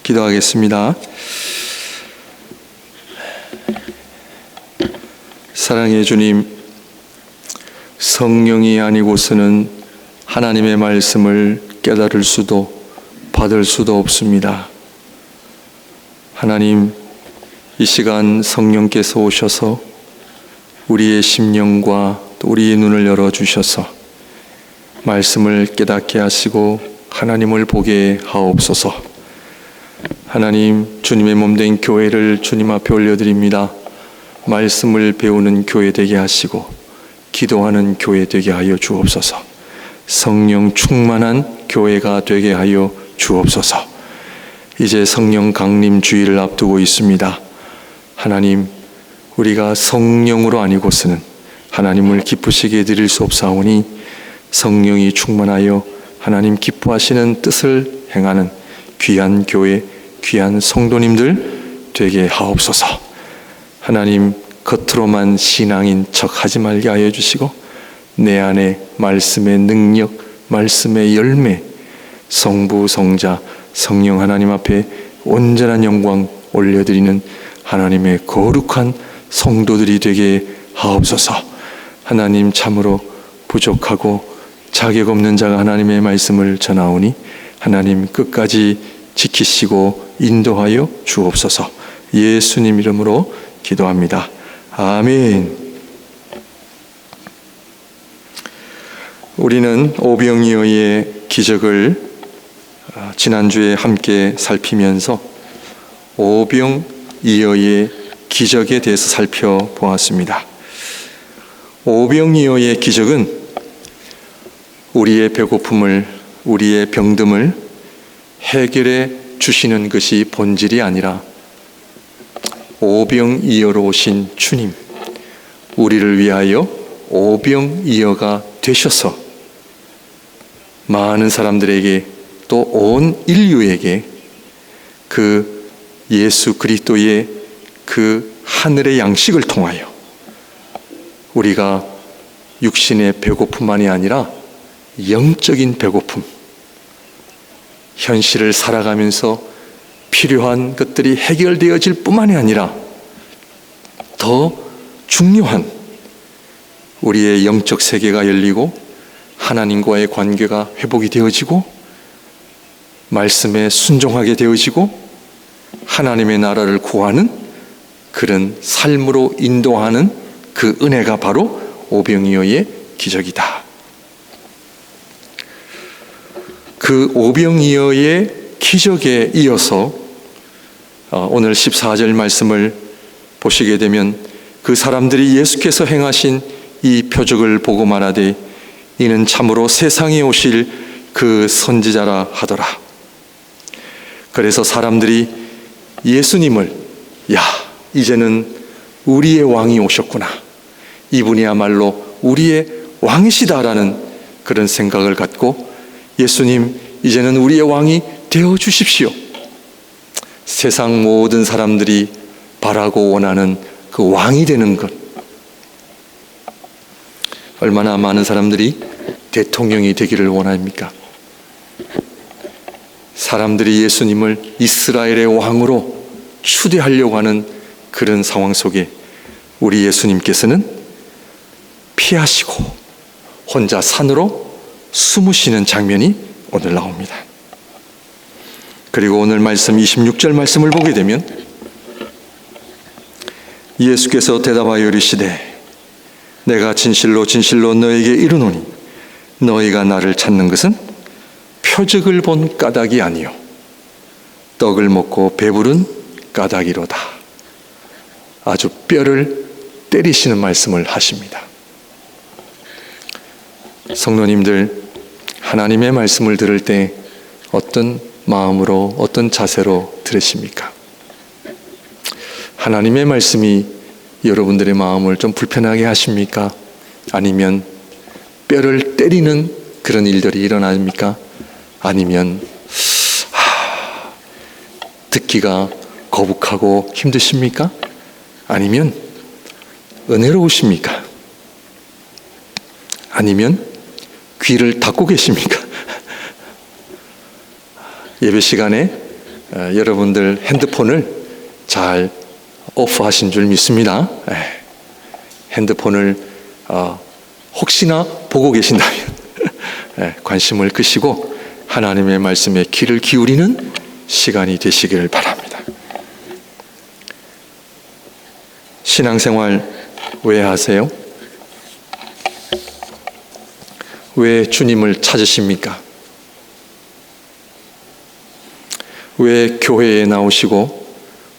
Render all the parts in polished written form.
기도하겠습니다. 사랑의 주님, 성령이 아니고서는 하나님의 말씀을 깨달을 수도 받을 수도 없습니다. 하나님, 이 시간 성령께서 오셔서 우리의 심령과 또 우리의 눈을 열어주셔서 말씀을 깨닫게 하시고 하나님을 보게 하옵소서. 하나님, 주님의 몸된 교회를 주님 앞에 올려드립니다. 말씀을 배우는 교회 되게 하시고 기도하는 교회 되게 하여 주옵소서. 성령 충만한 교회가 되게 하여 주옵소서. 이제 성령 강림 주일을 앞두고 있습니다. 하나님, 우리가 성령으로 아니고서는 하나님을 기쁘시게 드릴 수 없사오니 성령이 충만하여 하나님 기뻐하시는 뜻을 행하는 귀한 교회, 귀한 성도님들 되게 하옵소서. 하나님, 겉으로만 신앙인 척 하지 말게 하여 주시고 내 안에 말씀의 능력, 말씀의 열매, 성부, 성자, 성령 하나님 앞에 온전한 영광 올려드리는 하나님의 거룩한 성도들이 되게 하옵소서. 하나님, 참으로 부족하고 자격 없는 자가 하나님의 말씀을 전하오니 하나님 끝까지 지키시고 인도하여 주옵소서. 예수님 이름으로 기도합니다. 아멘. 우리는 오병이어의 기적을 지난주에 함께 살피면서 오병이어의 기적에 대해서 살펴보았습니다. 오병이어의 기적은 우리의 배고픔을, 우리의 병듦을 해결해 주시는 것이 본질이 아니라 오병이어로 오신 주님, 우리를 위하여 오병이어가 되셔서 많은 사람들에게 또 온 인류에게 그 예수 그리스도의 그 하늘의 양식을 통하여 우리가 육신의 배고픔만이 아니라 영적인 배고픔, 현실을 살아가면서 필요한 것들이 해결되어질 뿐만이 아니라 더 중요한 우리의 영적 세계가 열리고 하나님과의 관계가 회복이 되어지고 말씀에 순종하게 되어지고 하나님의 나라를 구하는 그런 삶으로 인도하는 그 은혜가 바로 오병이어의 기적이다. 그 오병이어의 기적에 이어서 오늘 14절 말씀을 보시게 되면 그 사람들이 예수께서 행하신 이 표적을 보고 말하되 이는 참으로 세상에 오실 그 선지자라 하더라. 그래서 사람들이 예수님을 이제는 우리의 왕이 오셨구나, 이분이야말로 우리의 왕이시다라는 그런 생각을 갖고 예수님, 이제는 우리의 왕이 되어 주십시오. 세상 모든 사람들이 바라고 원하는 그 왕이 되는 것. 얼마나 많은 사람들이 대통령이 되기를 원합니까? 사람들이 예수님을 이스라엘의 왕으로 추대하려고 하는 그런 상황 속에 우리 예수님께서는 피하시고 혼자 산으로 숨으시는 장면이 오늘 나옵니다. 그리고 오늘 말씀 26절 말씀을 보게 되면 예수께서 대답하여 이르시되 내가 진실로 진실로 너에게 이르노니 너희가 나를 찾는 것은 표적을 본 까닭이 아니요 떡을 먹고 배부른 까닭이로다. 아주 뼈를 때리시는 말씀을 하십니다. 성도님들, 하나님의 말씀을 들을 때 어떤 마음으로, 어떤 자세로 들으십니까? 하나님의 말씀이 여러분들의 마음을 좀 불편하게 하십니까? 아니면 뼈를 때리는 그런 일들이 일어납니까? 아니면 듣기가 거북하고 힘드십니까? 아니면 은혜로우십니까? 아니면 귀를 닫고 계십니까? 예배 시간에 여러분들 핸드폰을 잘 오프하신 줄 믿습니다. 핸드폰을 혹시나 보고 계신다면 관심을 끄시고 하나님의 말씀에 귀를 기울이는 시간이 되시기를 바랍니다. 신앙생활 왜 하세요? 왜 주님을 찾으십니까? 왜 교회에 나오시고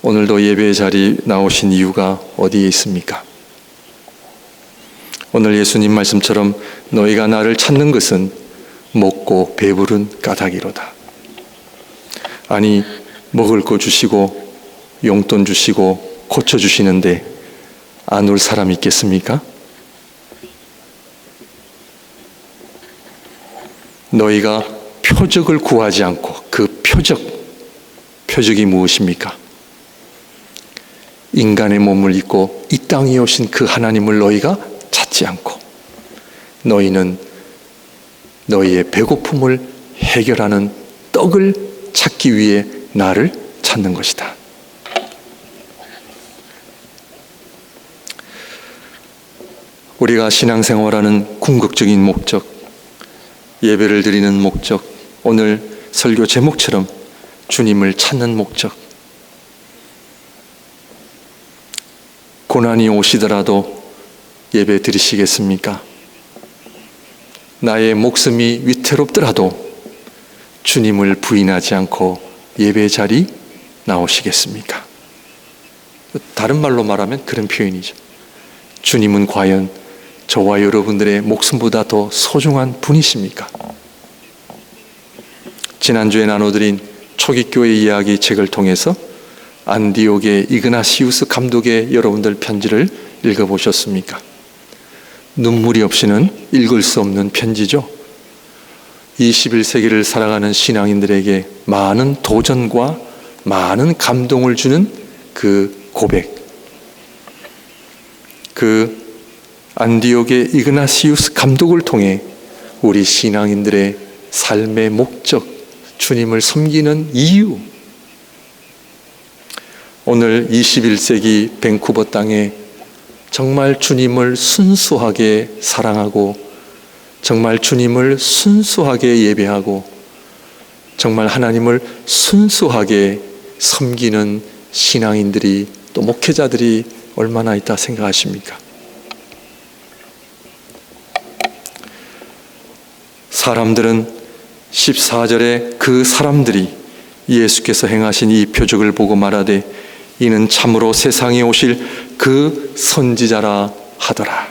오늘도 예배 자리 나오신 이유가 어디에 있습니까? 오늘 예수님 말씀처럼 너희가 나를 찾는 것은 먹고 배부른 까닭이로다. 아니, 먹을 거 주시고 용돈 주시고 고쳐주시는데 안 올 사람이 있겠습니까? 너희가 표적을 구하지 않고 그 표적이 무엇입니까? 인간의 몸을 입고 이 땅에 오신 그 하나님을 너희가 찾지 않고 너희는 너희의 배고픔을 해결하는 떡을 찾기 위해 나를 찾는 것이다. 우리가 신앙생활하는 궁극적인 목적, 예배를 드리는 목적, 오늘 설교 제목처럼 주님을 찾는 목적. 고난이 오시더라도 예배 드리시겠습니까? 나의 목숨이 위태롭더라도 주님을 부인하지 않고 예배 자리 나오시겠습니까? 다른 말로 말하면 그런 표현이죠. 주님은 과연 저와 여러분들의 목숨보다 더 소중한 분이십니까? 지난주에 나눠드린 초기교회 이야기 책을 통해서 안디옥의 이그나시우스 감독의 여러분들 편지를 읽어보셨습니까? 눈물이 없이는 읽을 수 없는 편지죠. 21세기를 살아가는 신앙인들에게 많은 도전과 많은 감동을 주는 그 고백. 그 안디옥의 이그나시우스 감독을 통해 우리 신앙인들의 삶의 목적, 주님을 섬기는 이유, 오늘 21세기 밴쿠버 땅에 정말 주님을 순수하게 사랑하고 정말 주님을 순수하게 예배하고 정말 하나님을 순수하게 섬기는 신앙인들이 또 목회자들이 얼마나 있다 생각하십니까? 사람들은 14절에 그 사람들이 예수께서 행하신 이 표적을 보고 말하되 이는 참으로 세상에 오실 그 선지자라 하더라.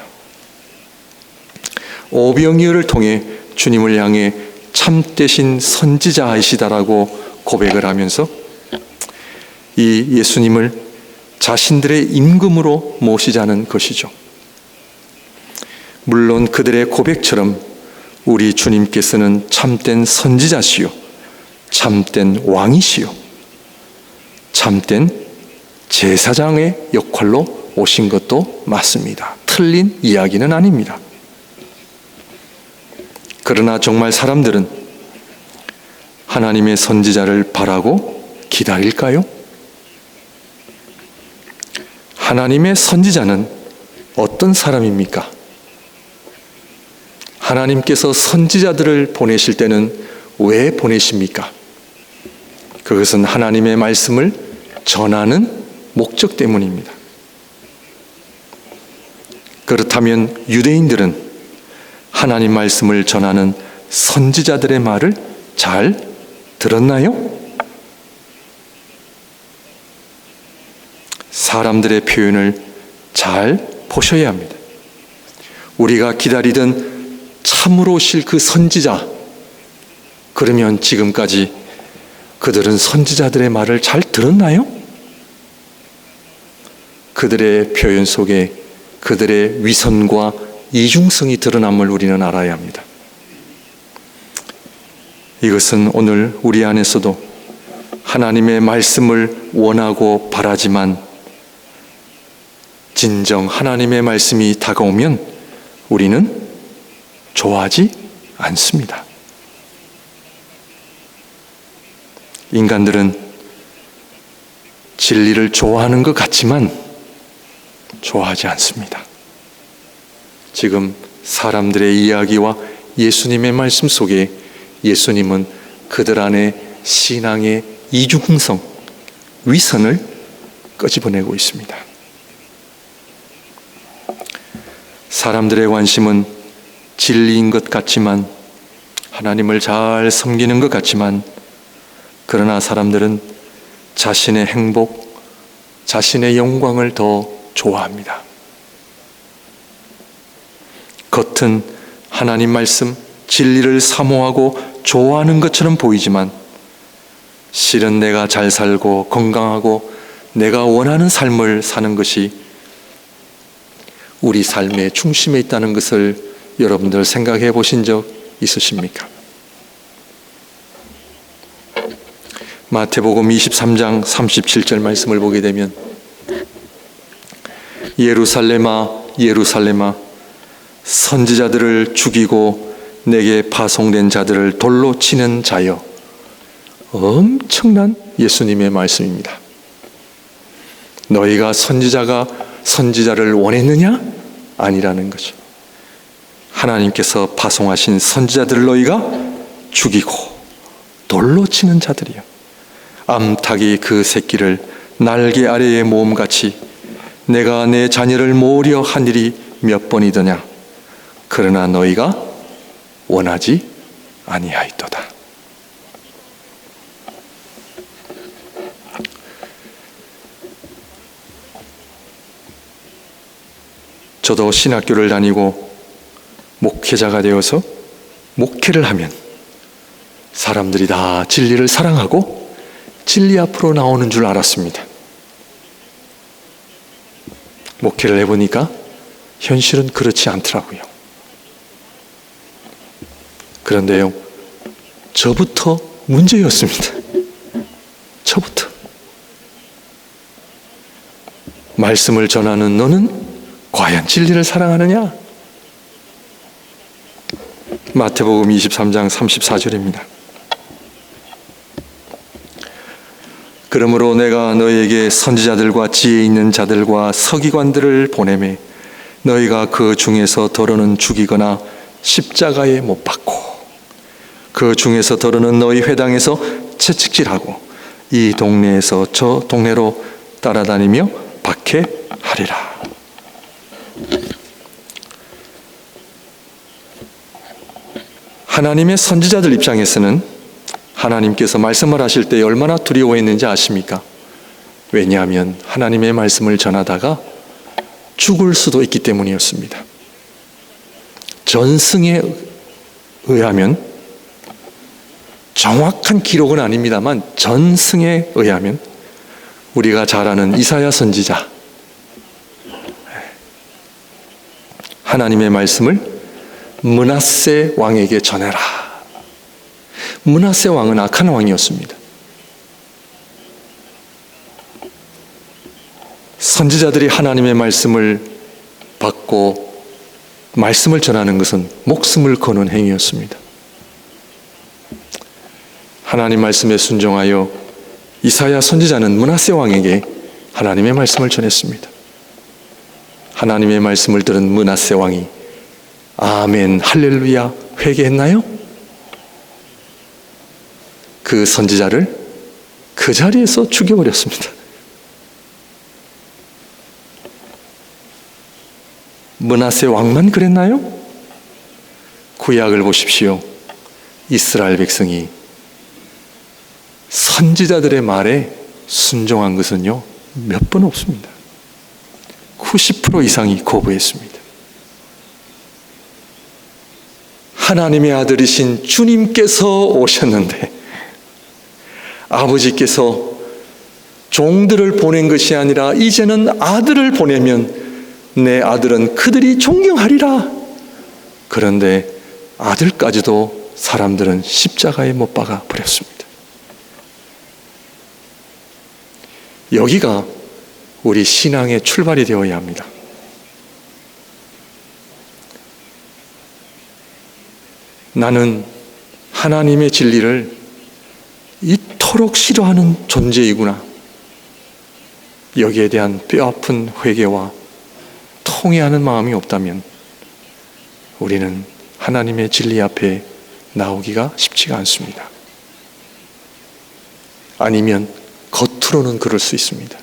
오병이어를 통해 주님을 향해 참되신 선지자이시다라고 고백을 하면서 이 예수님을 자신들의 임금으로 모시자는 것이죠. 물론 그들의 고백처럼 우리 주님께서는 참된 선지자시요 참된 왕이시요 참된 제사장의 역할로 오신 것도 맞습니다. 틀린 이야기는 아닙니다. 그러나 정말 사람들은 하나님의 선지자를 바라고 기다릴까요? 하나님의 선지자는 어떤 사람입니까? 하나님께서 선지자들을 보내실 때는 왜 보내십니까? 그것은 하나님의 말씀을 전하는 목적 때문입니다. 그렇다면 유대인들은 하나님 말씀을 전하는 선지자들의 말을 잘 들었나요? 사람들의 표현을 잘 보셔야 합니다. 우리가 기다리던 참으로 오실 그 선지자, 그러면 지금까지 그들은 선지자들의 말을 잘 들었나요? 그들의 표현 속에 그들의 위선과 이중성이 드러남을 우리는 알아야 합니다. 이것은 오늘 우리 안에서도 하나님의 말씀을 원하고 바라지만 진정 하나님의 말씀이 다가오면 우리는 좋아하지 않습니다. 인간들은 진리를 좋아하는 것 같지만 좋아하지 않습니다. 지금 사람들의 이야기와 예수님의 말씀 속에 예수님은 그들 안에 신앙의 이중성, 위선을 끄집어내고 있습니다. 사람들의 관심은 진리인 것 같지만, 하나님을 잘 섬기는 것 같지만, 그러나 사람들은 자신의 행복, 자신의 영광을 더 좋아합니다. 겉은 하나님 말씀, 진리를 사모하고 좋아하는 것처럼 보이지만 실은 내가 잘 살고 건강하고 내가 원하는 삶을 사는 것이 우리 삶의 중심에 있다는 것을 여러분들 생각해 보신 적 있으십니까? 마태복음 23장 37절 말씀을 보게 되면 예루살렘아 예루살렘아 선지자들을 죽이고 내게 파송된 자들을 돌로 치는 자여. 엄청난 예수님의 말씀입니다. 너희가 선지자를 원했느냐? 아니라는 거죠. 하나님께서 파송하신 선지자들을 너희가 죽이고 돌로 치는 자들이요. 암탉이 그 새끼를 날개 아래에 모음같이 내가 내 자녀를 모으려 한 일이 몇 번이더냐? 그러나 너희가 원하지 아니하였도다. 저도 신학교를 다니고 목회자가 되어서 목회를 하면 사람들이 다 진리를 사랑하고 진리 앞으로 나오는 줄 알았습니다. 목회를 해보니까 현실은 그렇지 않더라고요. 그런데요, 저부터 문제였습니다. 저부터. 말씀을 전하는 너는 과연 진리를 사랑하느냐? 마태복음 23장 34절입니다. 그러므로 내가 너희에게 선지자들과 지혜 있는 자들과 서기관들을 보내매 너희가 그 중에서 더러는 죽이거나 십자가에 못 박고 그 중에서 더러는 너희 회당에서 채찍질하고 이 동네에서 저 동네로 따라다니며 박해하리라. 하나님의 선지자들 입장에서는 하나님께서 말씀을 하실 때 얼마나 두려워했는지 아십니까? 왜냐하면 하나님의 말씀을 전하다가 죽을 수도 있기 때문이었습니다. 전승에 의하면, 정확한 기록은 아닙니다만 전승에 의하면 우리가 잘 아는 이사야 선지자, 하나님의 말씀을 므낫세 왕에게 전해라. 므낫세 왕은 악한 왕이었습니다. 선지자들이 하나님의 말씀을 받고 말씀을 전하는 것은 목숨을 거는 행위였습니다. 하나님 말씀에 순종하여 이사야 선지자는 므낫세 왕에게 하나님의 말씀을 전했습니다. 하나님의 말씀을 들은 므낫세 왕이 아멘, 할렐루야 회개했나요? 그 선지자를 그 자리에서 죽여버렸습니다. 므낫세 왕만 그랬나요? 구약을 보십시오. 이스라엘 백성이 선지자들의 말에 순종한 것은요, 몇 번 없습니다. 90% 이상이 거부했습니다. 하나님의 아들이신 주님께서 오셨는데 아버지께서 종들을 보낸 것이 아니라 이제는 아들을 보내면 내 아들은 그들이 존경하리라. 그런데 아들까지도 사람들은 십자가에 못 박아 버렸습니다. 여기가 우리 신앙의 출발이 되어야 합니다. 나는 하나님의 진리를 이토록 싫어하는 존재이구나. 여기에 대한 뼈아픈 회개와 통회하는 마음이 없다면 우리는 하나님의 진리 앞에 나오기가 쉽지가 않습니다. 아니면 겉으로는 그럴 수 있습니다.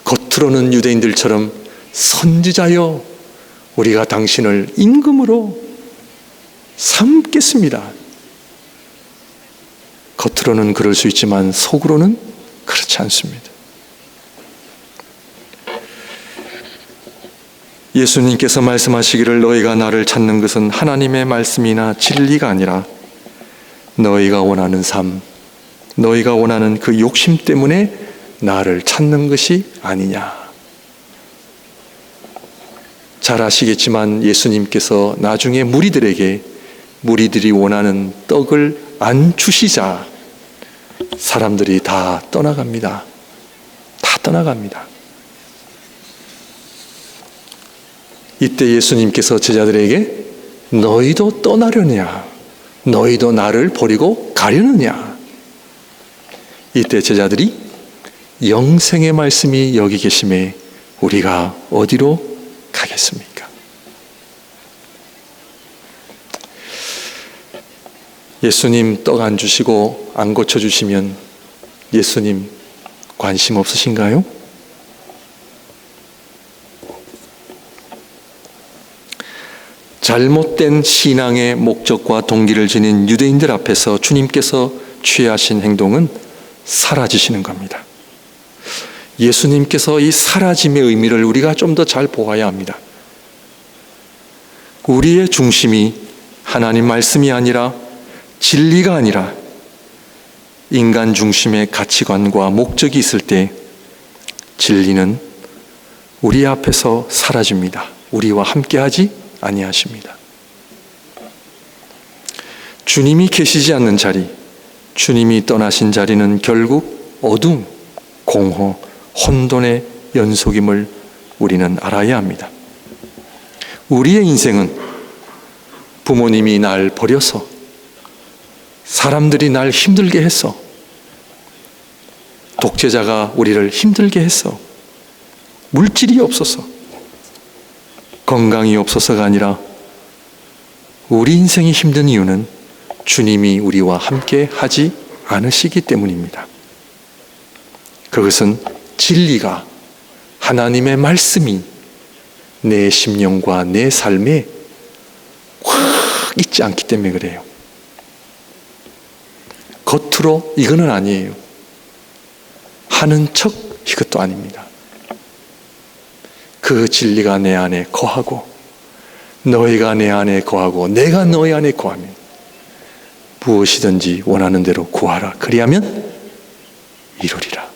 겉으로는 유대인들처럼 선지자여 우리가 당신을 임금으로 삼겠습니다. 겉으로는 그럴 수 있지만 속으로는 그렇지 않습니다. 예수님께서 말씀하시기를 너희가 나를 찾는 것은 하나님의 말씀이나 진리가 아니라 너희가 원하는 삶, 너희가 원하는 그 욕심 때문에 나를 찾는 것이 아니냐. 잘 아시겠지만 예수님께서 나중에 무리들이 원하는 떡을 안 주시자 사람들이 다 떠나갑니다. 다 떠나갑니다. 이때 예수님께서 제자들에게 너희도 떠나려냐? 너희도 나를 버리고 가려느냐? 이때 제자들이 영생의 말씀이 여기 계심에 우리가 어디로 가겠습니까? 예수님 떡 안 주시고 안 고쳐주시면 예수님 관심 없으신가요? 잘못된 신앙의 목적과 동기를 지닌 유대인들 앞에서 주님께서 취하신 행동은 사라지시는 겁니다. 예수님께서 이 사라짐의 의미를 우리가 좀 더 잘 보아야 합니다. 우리의 중심이 하나님 말씀이 아니라 진리가 아니라 인간 중심의 가치관과 목적이 있을 때 진리는 우리 앞에서 사라집니다. 우리와 함께하지 아니하십니다. 주님이 계시지 않는 자리, 주님이 떠나신 자리는 결국 어둠, 공허, 혼돈의 연속임을 우리는 알아야 합니다. 우리의 인생은 부모님이 날 버려서, 사람들이 날 힘들게 했어, 독재자가 우리를 힘들게 했어, 물질이 없어서, 건강이 없어서가 아니라 우리 인생이 힘든 이유는 주님이 우리와 함께 하지 않으시기 때문입니다. 그것은 진리가, 하나님의 말씀이 내 심령과 내 삶에 확 있지 않기 때문에 그래요. 겉으로 이거는 아니에요. 하는 척 이것도 아닙니다. 그 진리가 내 안에 거하고 너희가 내 안에 거하고 내가 너희 안에 거하면 무엇이든지 원하는 대로 구하라. 그리하면 이루리라.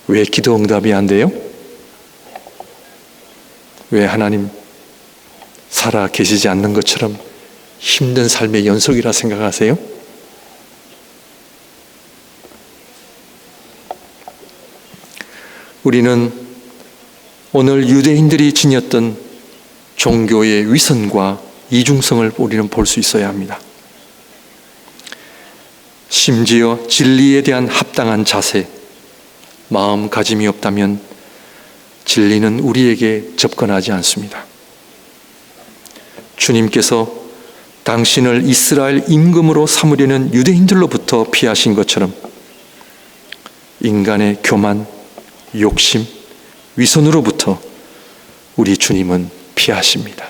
왜 기도 응답이 안 돼요? 왜 하나님 살아 계시지 않는 것처럼 힘든 삶의 연속이라 생각하세요? 우리는 오늘 유대인들이 지녔던 종교의 위선과 이중성을 우리는 볼 수 있어야 합니다. 심지어 진리에 대한 합당한 자세, 마음가짐이 없다면 진리는 우리에게 접근하지 않습니다. 주님께서 당신을 이스라엘 임금으로 삼으려는 유대인들로부터 피하신 것처럼 인간의 교만, 욕심, 위선으로부터 우리 주님은 피하십니다.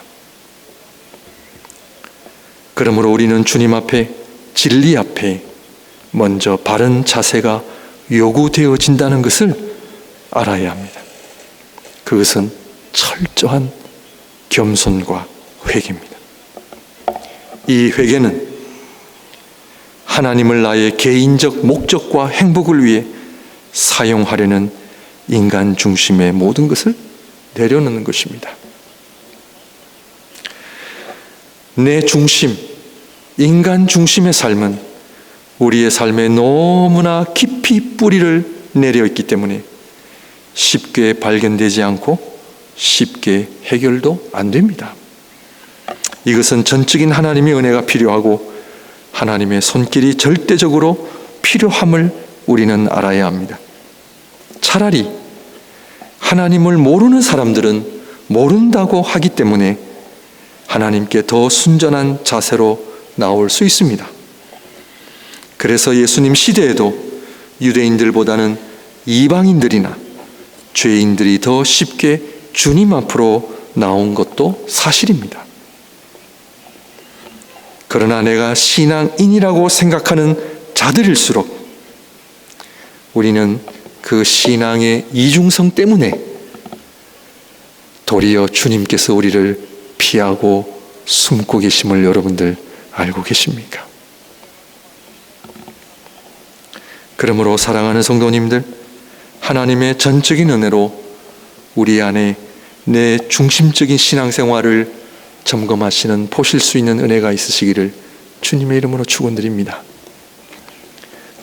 그러므로 우리는 주님 앞에, 진리 앞에 먼저 바른 자세가 요구되어진다는 것을 알아야 합니다. 그것은 철저한 겸손과 회개입니다. 이 회개는 하나님을 나의 개인적 목적과 행복을 위해 사용하려는 인간 중심의 모든 것을 내려놓는 것입니다. 내 중심, 인간 중심의 삶은 우리의 삶에 너무나 깊이 뿌리를 내려 있기 때문에 쉽게 발견되지 않고 쉽게 해결도 안 됩니다. 이것은 전적인 하나님의 은혜가 필요하고 하나님의 손길이 절대적으로 필요함을 우리는 알아야 합니다. 차라리 하나님을 모르는 사람들은 모른다고 하기 때문에 하나님께 더 순전한 자세로 나올 수 있습니다. 그래서 예수님 시대에도 유대인들보다는 이방인들이나 죄인들이 더 쉽게 주님 앞으로 나온 것도 사실입니다. 그러나 내가 신앙인이라고 생각하는 자들일수록 우리는 그 신앙의 이중성 때문에 도리어 주님께서 우리를 피하고 숨고 계심을 여러분들 알고 계십니까? 그러므로 사랑하는 성도님들, 하나님의 전적인 은혜로 우리 안에 내 중심적인 신앙생활을 점검하시는 보실 수 있는 은혜가 있으시기를 주님의 이름으로 축원드립니다.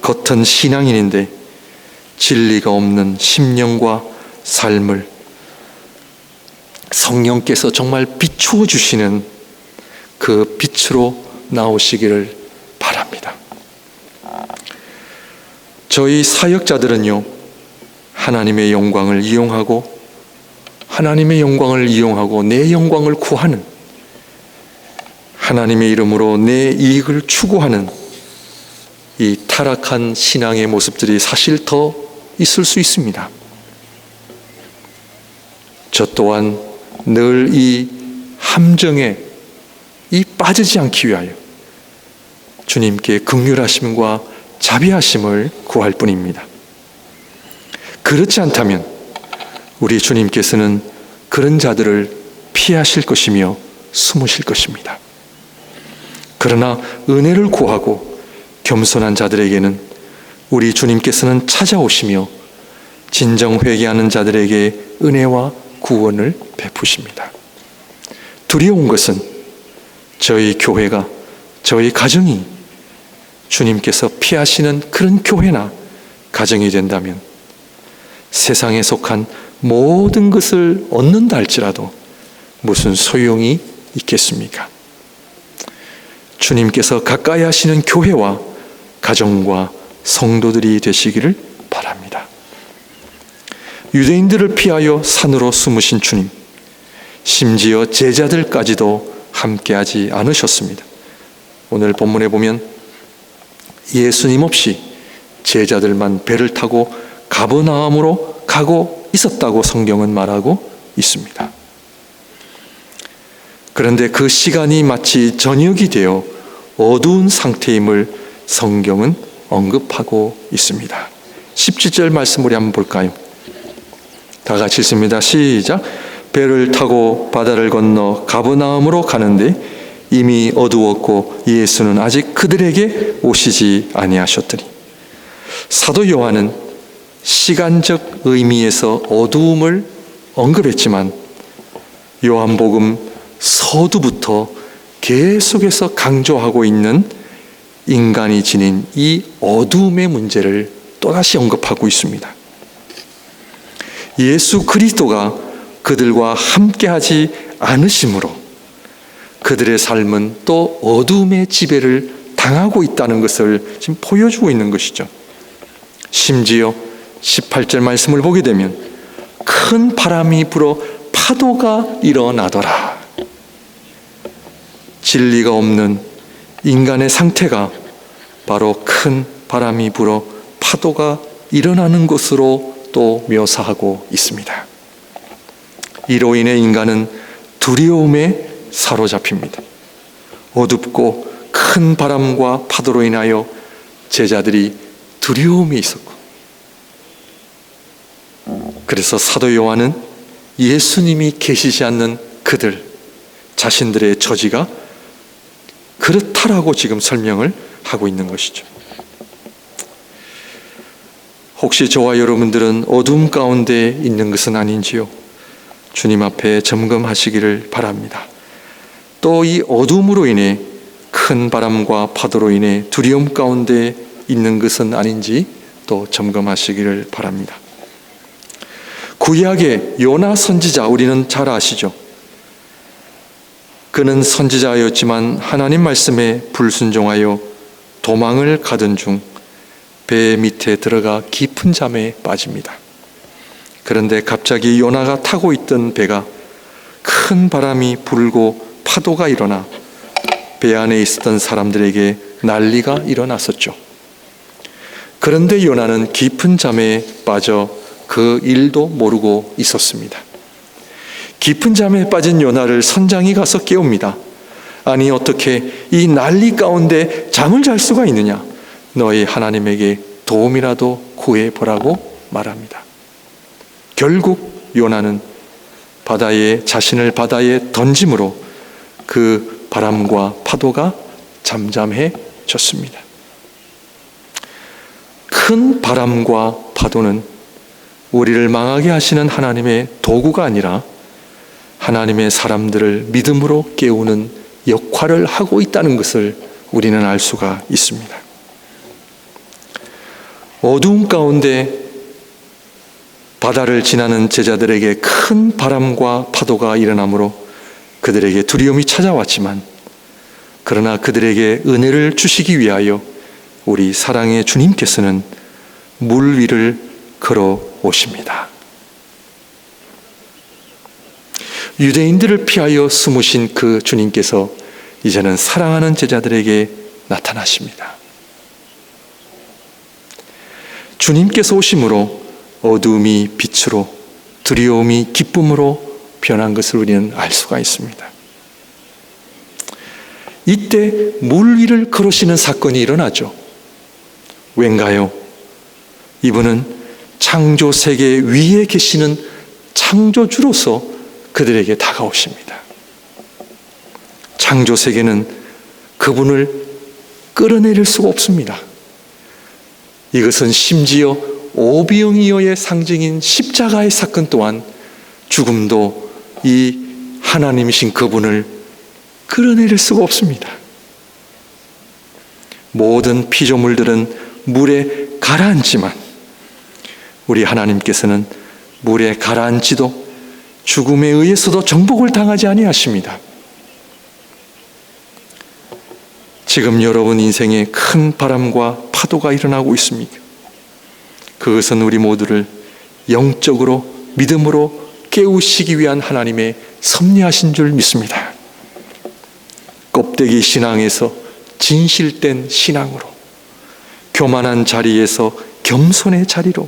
겉은 신앙인인데 진리가 없는 심령과 삶을 성령께서 정말 비추어 주시는 그 빛으로 나오시기를 바랍니다. 저희 사역자들은요, 하나님의 영광을 이용하고 내 영광을 구하는, 하나님의 이름으로 내 이익을 추구하는 이 타락한 신앙의 모습들이 사실 더 있을 수 있습니다. 저 또한 늘 이 함정에 빠지지 않기 위하여 주님께 긍휼하심과 자비하심을 구할 뿐입니다. 그렇지 않다면 우리 주님께서는 그런 자들을 피하실 것이며 숨으실 것입니다. 그러나 은혜를 구하고 겸손한 자들에게는 우리 주님께서는 찾아오시며 진정 회개하는 자들에게 은혜와 구원을 베푸십니다. 두려운 것은 저희 교회가, 저희 가정이 주님께서 피하시는 그런 교회나 가정이 된다면 세상에 속한 모든 것을 얻는다 할지라도 무슨 소용이 있겠습니까? 주님께서 가까이 하시는 교회와 가정과 성도들이 되시기를 바랍니다. 유대인들을 피하여 산으로 숨으신 주님, 심지어 제자들까지도 함께하지 않으셨습니다. 오늘 본문에 보면 예수님 없이 제자들만 배를 타고 가버나움으로 가고 있었다고 성경은 말하고 있습니다. 그런데 그 시간이 마치 저녁이 되어 어두운 상태임을 성경은 언급하고 있습니다. 17절 말씀 우리 한번 볼까요? 다 같이 읽습니다. 시작. 배를 타고 바다를 건너 가버나움으로 가는데 이미 어두웠고 예수는 아직 그들에게 오시지 아니하셨더니. 사도 요한은 시간적 의미에서 어두움을 언급했지만 요한복음 서두부터 계속해서 강조하고 있는 인간이 지닌 이 어두움의 문제를 또다시 언급하고 있습니다. 예수 그리스도가 그들과 함께하지 않으심으로 그들의 삶은 또 어두움의 지배를 당하고 있다는 것을 지금 보여주고 있는 것이죠. 심지어 18절 말씀을 보게 되면 큰 바람이 불어 파도가 일어나더라. 진리가 없는 인간의 상태가 바로 큰 바람이 불어 파도가 일어나는 것으로 또 묘사하고 있습니다. 이로 인해 인간은 두려움에 사로잡힙니다. 어둡고 큰 바람과 파도로 인하여 제자들이 두려움이 있었고, 그래서 사도 요한은 예수님이 계시지 않는 그들 자신들의 처지가 그렇다라고 지금 설명을 하고 있는 것이죠. 혹시 저와 여러분들은 어둠 가운데 있는 것은 아닌지요? 주님 앞에 점검하시기를 바랍니다. 또 이 어둠으로 인해 큰 바람과 파도로 인해 두려움 가운데 있는 것은 아닌지 또 점검하시기를 바랍니다. 구약의 요나 선지자 우리는 잘 아시죠? 그는 선지자였지만 하나님 말씀에 불순종하여 도망을 가던 중 배 밑에 들어가 깊은 잠에 빠집니다. 그런데 갑자기 요나가 타고 있던 배가 큰 바람이 불고 파도가 일어나 배 안에 있었던 사람들에게 난리가 일어났었죠. 그런데 요나는 깊은 잠에 빠져 그 일도 모르고 있었습니다. 깊은 잠에 빠진 요나를 선장이 가서 깨웁니다. 아니, 어떻게 이 난리 가운데 잠을 잘 수가 있느냐? 너희 하나님에게 도움이라도 구해보라고 말합니다. 결국 요나는 자신을 바다에 던짐으로 그 바람과 파도가 잠잠해졌습니다. 큰 바람과 파도는 우리를 망하게 하시는 하나님의 도구가 아니라 하나님의 사람들을 믿음으로 깨우는 역할을 하고 있다는 것을 우리는 알 수가 있습니다. 어두운 가운데 바다를 지나는 제자들에게 큰 바람과 파도가 일어나므로 그들에게 두려움이 찾아왔지만, 그러나 그들에게 은혜를 주시기 위하여 우리 사랑의 주님께서는 물 위를 걸어 오십니다. 유대인들을 피하여 숨으신 그 주님께서 이제는 사랑하는 제자들에게 나타나십니다. 주님께서 오심으로 어두움이 빛으로, 두려움이 기쁨으로 변한 것을 우리는 알 수가 있습니다. 이때 물 위를 걸으시는 사건이 일어나죠. 왠가요? 이분은 창조 세계 위에 계시는 창조주로서 그들에게 다가오십니다. 창조 세계는 그분을 끌어내릴 수가 없습니다. 이것은 심지어 오병이어의 상징인 십자가의 사건 또한 죽음도 이 하나님이신 그분을 끌어내릴 수가 없습니다. 모든 피조물들은 물에 가라앉지만 우리 하나님께서는 물에 가라앉지도 죽음에 의해서도 정복을 당하지 아니하십니다. 지금 여러분 인생에 큰 바람과 파도가 일어나고 있습니다. 그것은 우리 모두를 영적으로 믿음으로 깨우시기 위한 하나님의 섭리하신 줄 믿습니다. 껍데기 신앙에서 진실된 신앙으로, 교만한 자리에서 겸손의 자리로,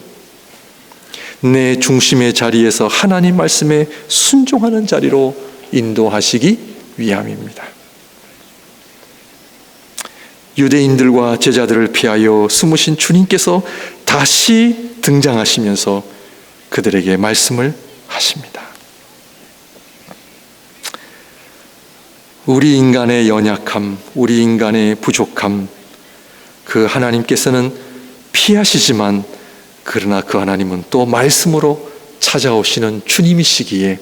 내 중심의 자리에서 하나님 말씀에 순종하는 자리로 인도하시기 위함입니다. 유대인들과 제자들을 피하여 숨으신 주님께서 다시 등장하시면서 그들에게 말씀을 하십니다. 우리 인간의 연약함, 우리 인간의 부족함, 그 하나님께서는 피하시지만, 그러나 그 하나님은 또 말씀으로 찾아오시는 주님이시기에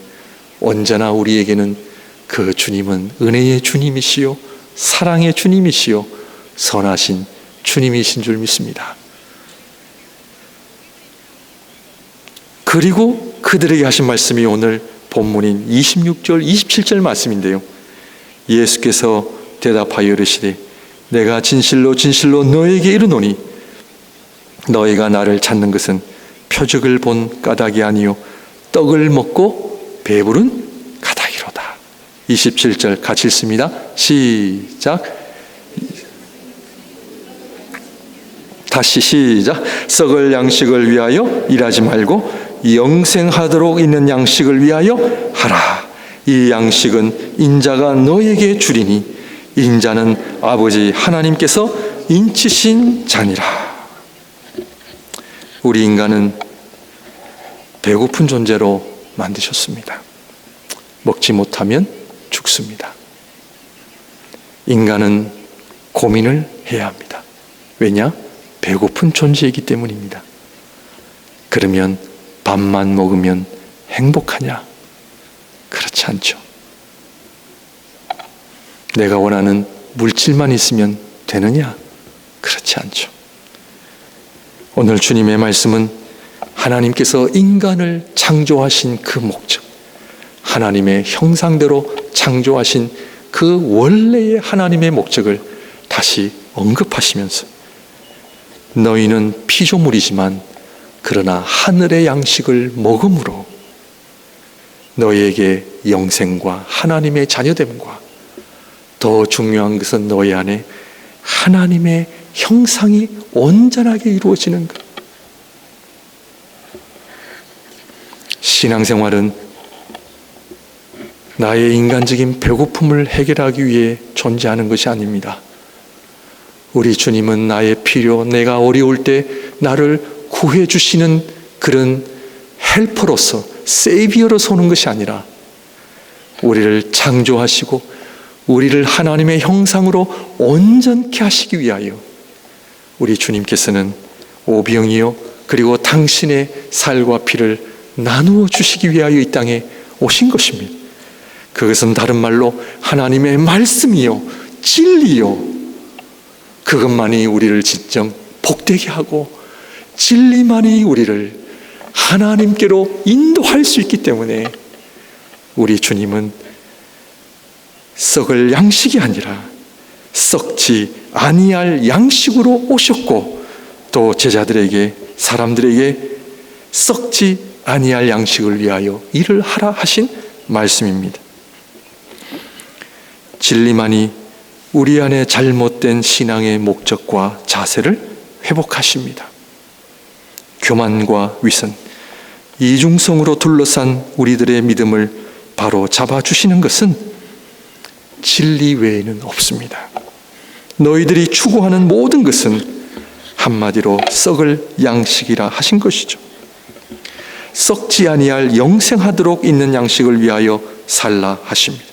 언제나 우리에게는 그 주님은 은혜의 주님이시요 사랑의 주님이시요 선하신 주님이신 줄 믿습니다. 그리고 그들에게 하신 말씀이 오늘 본문인 26절 27절 말씀인데요, 예수께서 대답하여 이르시되 내가 진실로 진실로 너에게 이르노니 너희가 나를 찾는 것은 표적을 본 까닭이 아니요 떡을 먹고 배부른 까닭이로다. 27절 같이 읽습니다. 시작. 다시 시작. 썩을 양식을 위하여 일하지 말고 영생하도록 있는 양식을 위하여 하라. 이 양식은 인자가 너에게 주리니 인자는 아버지 하나님께서 인치신 자니라. 우리 인간은 배고픈 존재로 만드셨습니다. 먹지 못하면 죽습니다. 인간은 고민을 해야 합니다. 왜냐? 배고픈 존재이기 때문입니다. 그러면 밥만 먹으면 행복하냐? 그렇지 않죠. 내가 원하는 물질만 있으면 되느냐? 그렇지 않죠. 오늘 주님의 말씀은 하나님께서 인간을 창조하신 그 목적, 하나님의 형상대로 창조하신 그 원래의 하나님의 목적을 다시 언급하시면서 너희는 피조물이지만 그러나 하늘의 양식을 먹음으로 너희에게 영생과 하나님의 자녀됨과 더 중요한 것은 너희 안에 하나님의 형상이 온전하게 이루어지는 것. 신앙생활은 나의 인간적인 배고픔을 해결하기 위해 존재하는 것이 아닙니다. 우리 주님은 나의 필요, 내가 어려울 때 나를 구해 주시는 그런 헬퍼로서, 세이비어로서 오는 것이 아니라 우리를 창조하시고 우리를 하나님의 형상으로 온전케 하시기 위하여 우리 주님께서는 오병이어 그리고 당신의 살과 피를 나누어 주시기 위하여 이 땅에 오신 것입니다. 그것은 다른 말로 하나님의 말씀이요 진리요, 그것만이 우리를 진정 복되게 하고 진리만이 우리를 하나님께로 인도할 수 있기 때문에 우리 주님은 썩을 양식이 아니라 썩지 아니할 양식으로 오셨고, 또 제자들에게, 사람들에게 썩지 아니할 양식을 위하여 일을 하라 하신 말씀입니다. 진리만이 우리 안에 잘못된 신앙의 목적과 자세를 회복하십니다. 교만과 위선, 이중성으로 둘러싼 우리들의 믿음을 바로 잡아주시는 것은 진리 외에는 없습니다. 너희들이 추구하는 모든 것은 한마디로 썩을 양식이라 하신 것이죠. 썩지 아니할 영생하도록 있는 양식을 위하여 살라 하십니다.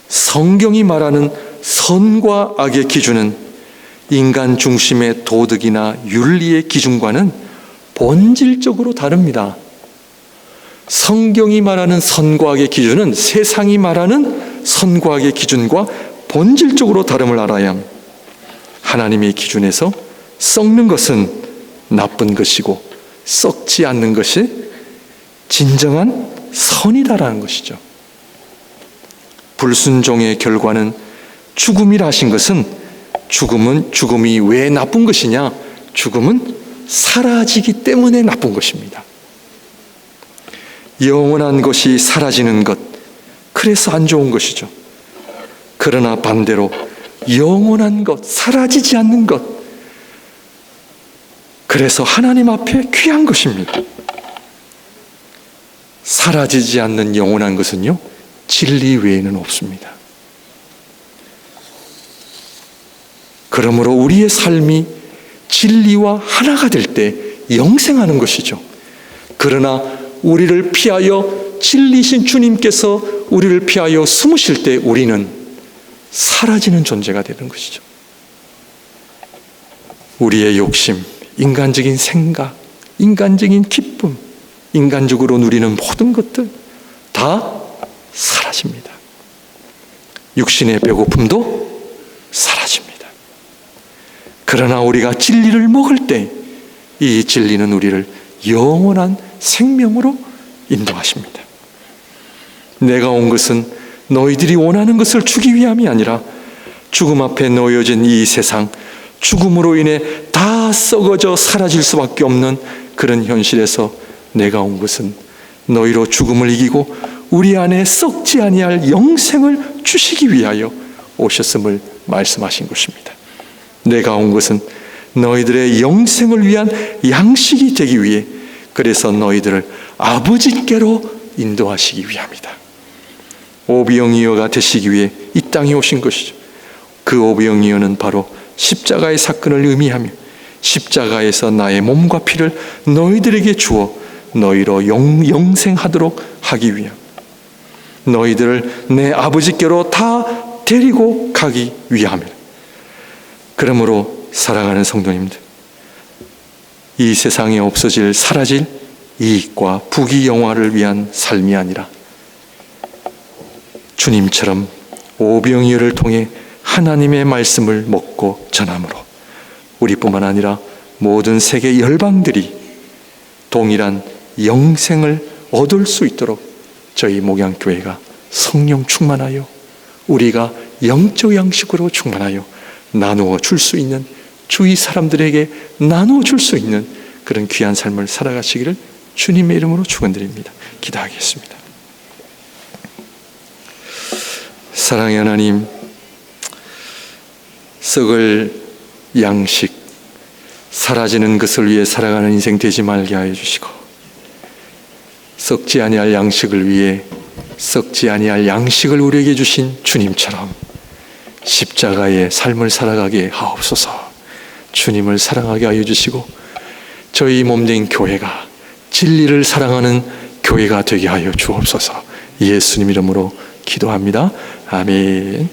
성경이 말하는 선과 악의 기준은 인간 중심의 도덕이나 윤리의 기준과는 본질적으로 다릅니다. 성경이 말하는 선과 악의 기준은 세상이 말하는 선과 악의 기준과 본질적으로 다름을 알아야 합니다. 하나님의 기준에서 썩는 것은 나쁜 것이고 썩지 않는 것이 진정한 선이다라는 것이죠. 불순종의 결과는 죽음이라 하신 것은, 죽음이 왜 나쁜 것이냐? 죽음은 사라지기 때문에 나쁜 것입니다. 영원한 것이 사라지는 것, 그래서 안 좋은 것이죠. 그러나 반대로 영원한 것, 사라지지 않는 것, 그래서 하나님 앞에 귀한 것입니다. 사라지지 않는 영원한 것은요, 진리 외에는 없습니다. 그러므로 우리의 삶이 진리와 하나가 될 때 영생하는 것이죠. 그러나 우리를 피하여, 진리신 주님께서 우리를 피하여 숨으실 때 우리는 사라지는 존재가 되는 것이죠. 우리의 욕심, 인간적인 생각, 인간적인 기쁨, 인간적으로 누리는 모든 것들 다 사라집니다. 육신의 배고픔도 사라집니다. 그러나 우리가 진리를 먹을 때 이 진리는 우리를 영원한 생명으로 인도하십니다. 내가 온 것은 너희들이 원하는 것을 주기 위함이 아니라 죽음 앞에 놓여진 이 세상, 죽음으로 인해 다 썩어져 사라질 수밖에 없는 그런 현실에서 내가 온 것은 너희로 죽음을 이기고 우리 안에 썩지 아니할 영생을 주시기 위하여 오셨음을 말씀하신 것입니다. 내가 온 것은 너희들의 영생을 위한 양식이 되기 위해, 그래서 너희들을 아버지께로 인도하시기 위함이다. 오병이어가 되시기 위해 이 땅에 오신 것이죠. 그 오병이어는 바로 십자가의 사건을 의미하며 십자가에서 나의 몸과 피를 너희들에게 주어 너희로 영생하도록 하기 위함, 너희들을 내 아버지께로 다 데리고 가기 위함이다. 그러므로 사랑하는 성도님들, 이 세상에 없어질, 사라질 이익과 부귀영화를 위한 삶이 아니라 주님처럼 오병이어를 통해 하나님의 말씀을 먹고 전함으로 우리뿐만 아니라 모든 세계 열방들이 동일한 영생을 얻을 수 있도록 저희 목양교회가 성령 충만하여 우리가 영적 양식으로 충만하여 나누어 줄 수 있는, 주위 사람들에게 나누어 줄 수 있는 그런 귀한 삶을 살아가시기를 주님의 이름으로 축원드립니다. 기도하겠습니다. 사랑의 하나님, 썩을 양식, 사라지는 것을 위해 살아가는 인생 되지 말게 하여 주시고, 썩지 아니할 양식을 위해 썩지 아니할 양식을 우리에게 주신 주님처럼 십자가의 삶을 살아가게 하옵소서. 주님을 사랑하게 하여 주시고 저희 몸된 교회가 진리를 사랑하는 교회가 되게 하여 주옵소서. 예수님 이름으로 기도합니다. 아멘.